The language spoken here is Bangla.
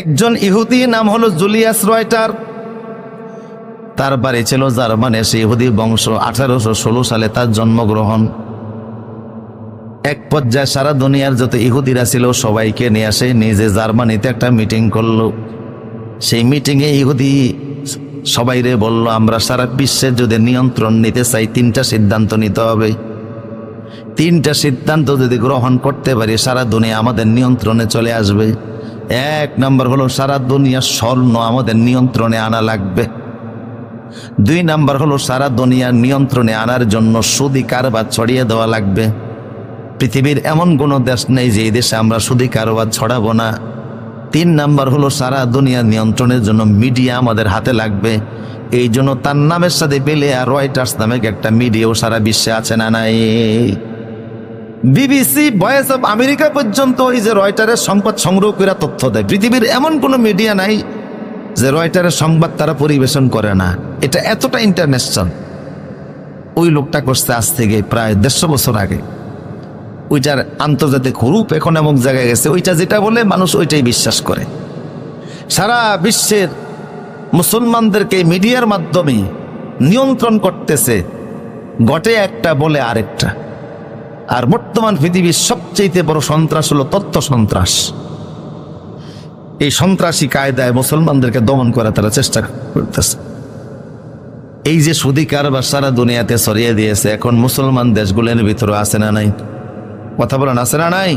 একজন ইহুদি নাম হলো জুলিয়াস রয়টার, তার বাড়ি ছিল জার্মানে, সে ইহুদি বংশ। 1816 সালে তার জন্মগ্রহণ। এক পর্যায়ে সারা দুনিয়ার যত ইহুদিরা ছিল সবাইকে নিয়ে আসে, নিজে জার্মানিতে একটা মিটিং করলো। সেই মিটিংয়ে ইহুদি সবাইরে বলল, আমরা সারা বিশ্বের যদি নিয়ন্ত্রণ নিতে চাই 3টা সিদ্ধান্ত নিতে হবে। 3টা সিদ্ধান্ত যদি গ্রহণ করতে পারি সারা দুনিয়া আমাদের নিয়ন্ত্রণে চলে আসবে। 1 নম্বর হলো সারা দুনিয়ার স্বর্ণ আমাদের নিয়ন্ত্রণে আনা লাগবে। 2 নম্বর হলো সারা দুনিয়ার নিয়ন্ত্রণে আনার জন্য সুদি কারবার ছড়িয়ে দেওয়া লাগবে। পৃথিবীর এমন কোনো দেশ নেই যে এই দেশে আমরা সুদি কারবার ছড়াবো না। 3 নম্বর হলো সারা দুনিয়ার নিয়ন্ত্রণের জন্য মিডিয়া আমাদের হাতে লাগবে। এই জন্য তার নামের সাথে পেলে আর রয়টার্স নামে একটা মিডিয়াও সারা বিশ্বে আছে না নাই? বিবিসি, ভয়েস অফ আমেরিকা পর্যন্ত এই যে রয়টারের সংবাদ সংগ্রহ করে তথ্য দেয়। পৃথিবীর এমন কোনো মিডিয়া নাই যে রয়টারের সংবাদ তারা পরিবেশন করে না। এটা এতটা ইন্টারন্যাশনাল। ওই লোকটা করছে আজ থেকে প্রায় 150 বছর আগে। ওইটার আন্তর্জাতিক রূপ এখন এমন জায়গায় গেছে, ওইটা যেটা বলে মানুষ ওইটাই বিশ্বাস করে। সারা বিশ্বের মুসলমানদেরকে মিডিয়ার মাধ্যমে নিয়ন্ত্রণ করতেছে, ঘটে একটা বলে আরেকটা। আর বর্তমান পৃথিবীর সবচেয়ে বড় সন্ত্রাস হলো তথ্য সন্ত্রাস। এই সন্ত্রাসী কায়দায় মুসলমানদেরকে দমন করা তারা চেষ্টা করতেছে। এই যে সুদি কারবার সারা দুনিয়াতে ছড়িয়ে দিয়েছে, এখন মুসলমান দেশগুলোর ভিতরে আছে না নাই? কথা বলেন, আছে না নাই?